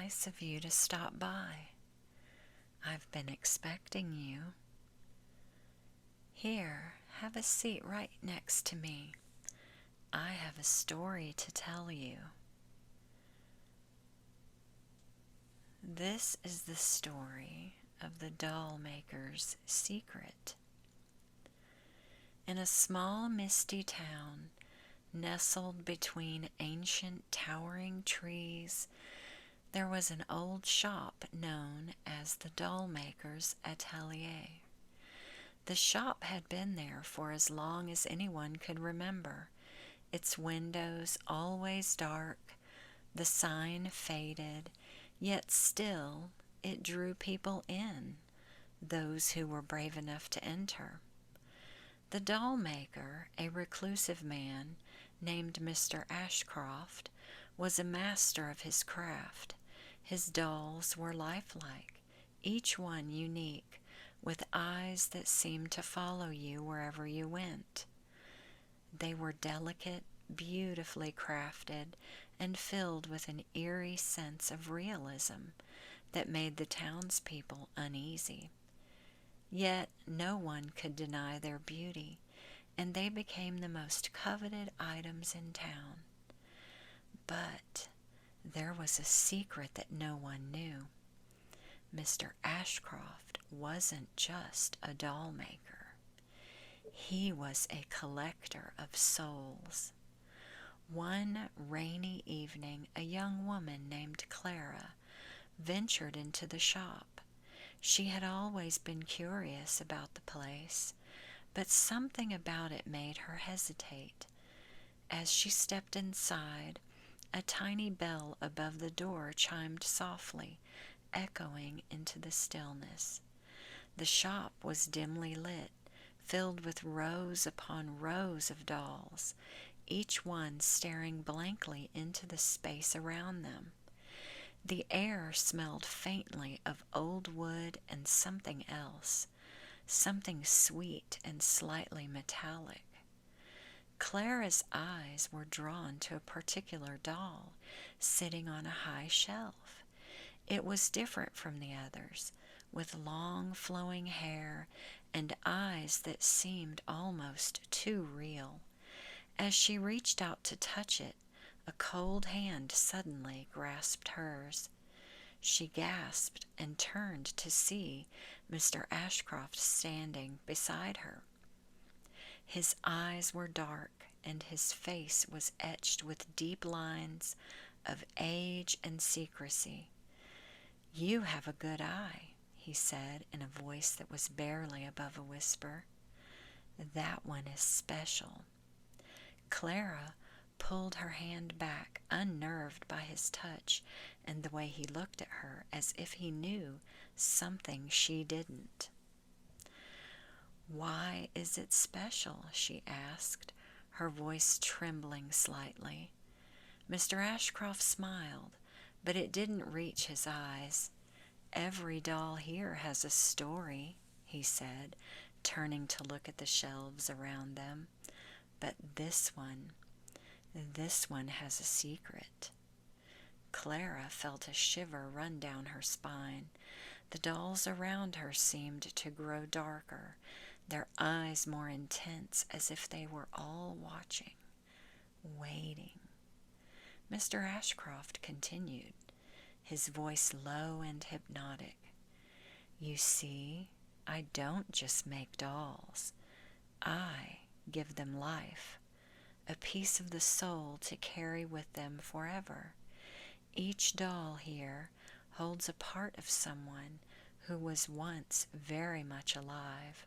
nice of you to stop by. I've been expecting you. Here, have a seat right next to me. I have a story to tell you. This is the story of the Dollmaker's secret. In a small, misty town, nestled between ancient, towering trees, there was an old shop known as the Dollmaker's Atelier. The shop had been there for as long as anyone could remember, its windows always dark, the sign faded, yet still it drew people in, those who were brave enough to enter. The dollmaker, a reclusive man named Mr. Ashcroft, was a master of his craft. His dolls were lifelike, each one unique, with eyes that seemed to follow you wherever you went. They were delicate, beautifully crafted, and filled with an eerie sense of realism that made the townspeople uneasy. Yet no one could deny their beauty, and they became the most coveted items in town. But there was a secret that no one knew. Mr. Ashcroft wasn't just a doll maker. He was a collector of souls. One rainy evening, a young woman named Clara ventured into the shop. She had always been curious about the place, but something about it made her hesitate. As she stepped inside, a tiny bell above the door chimed softly, echoing into the stillness. The shop was dimly lit, filled with rows upon rows of dolls, each one staring blankly into the space around them. The air smelled faintly of old wood and something else, something sweet and slightly metallic. Clara's eyes were drawn to a particular doll sitting on a high shelf. It was different from the others, with long flowing hair and eyes that seemed almost too real. As she reached out to touch it, a cold hand suddenly grasped hers. She gasped and turned to see Mr. Ashcroft standing beside her. His eyes were dark, and his face was etched with deep lines of age and secrecy. "You have a good eye," he said in a voice that was barely above a whisper. "That one is special." Clara pulled her hand back, unnerved by his touch and the way he looked at her as if he knew something she didn't. "Why is it special?" she asked, her voice trembling slightly. Mr. Ashcroft smiled, but it didn't reach his eyes. "Every doll here has a story," he said, turning to look at the shelves around them. "But this one has a secret." Clara felt a shiver run down her spine. The dolls around her seemed to grow darker, their eyes more intense, as if they were all watching, waiting. Mr. Ashcroft continued, his voice low and hypnotic. "You see, I don't just make dolls. I give them life, a piece of the soul to carry with them forever. Each doll here holds a part of someone who was once very much alive."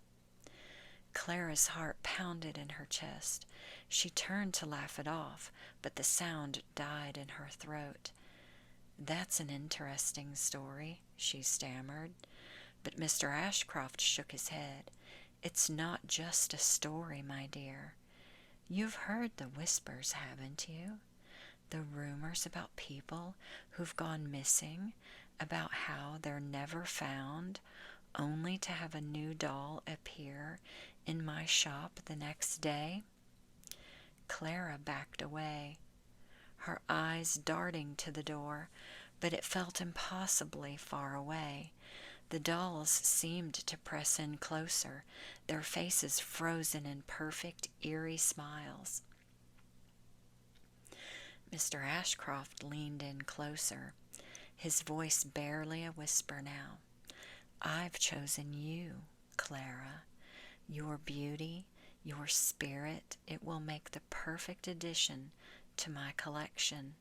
Clara's heart pounded in her chest. She turned to laugh it off, but the sound died in her throat. "That's an interesting story," she stammered. But Mr. Ashcroft shook his head. "It's not just a story, my dear. You've heard the whispers, haven't you? The rumors about people who've gone missing, about how they're never found, only to have a new doll appear in my shop the next day?" Clara backed away, her eyes darting to the door, but it felt impossibly far away. The dolls seemed to press in closer, their faces frozen in perfect, eerie smiles. Mr. Ashcroft leaned in closer, his voice barely a whisper now. "I've chosen you, Clara. Your beauty, your spirit, it will make the perfect addition to my collection."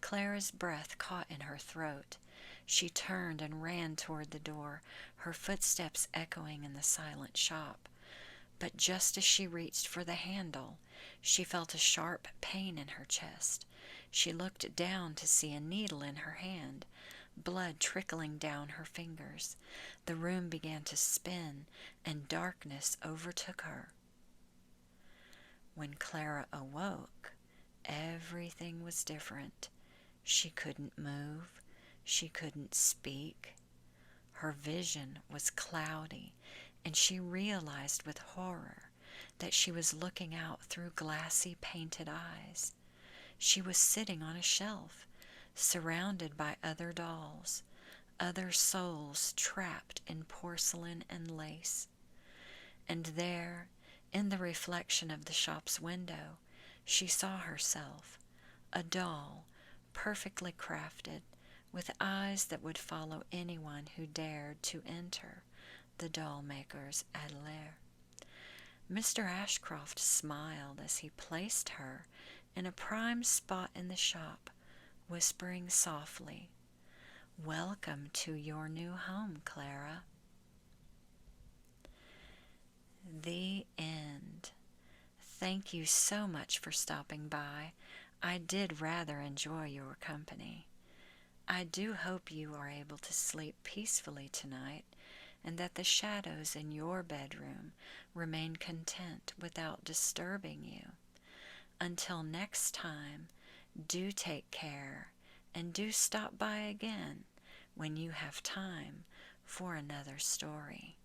Clara's breath caught in her throat. She turned and ran toward the door, her footsteps echoing in the silent shop. But just as she reached for the handle, she felt a sharp pain in her chest. She looked down to see a needle in her hand, blood trickling down her fingers. The room began to spin, and darkness overtook her. When Clara awoke, everything was different. She couldn't move. She couldn't speak. Her vision was cloudy, and she realized with horror that she was looking out through glassy, painted eyes. She was sitting on a shelf, surrounded by other dolls, other souls trapped in porcelain and lace. And there, in the reflection of the shop's window, she saw herself, a doll, perfectly crafted, with eyes that would follow anyone who dared to enter the dollmaker's atelier. Mr. Ashcroft smiled as he placed her in a prime spot in the shop, whispering softly, "Welcome to your new home, Clara." The end. Thank you so much for stopping by. I did rather enjoy your company. I do hope you are able to sleep peacefully tonight, and that the shadows in your bedroom remain content without disturbing you. Until next time, do take care, and do stop by again when you have time for another story.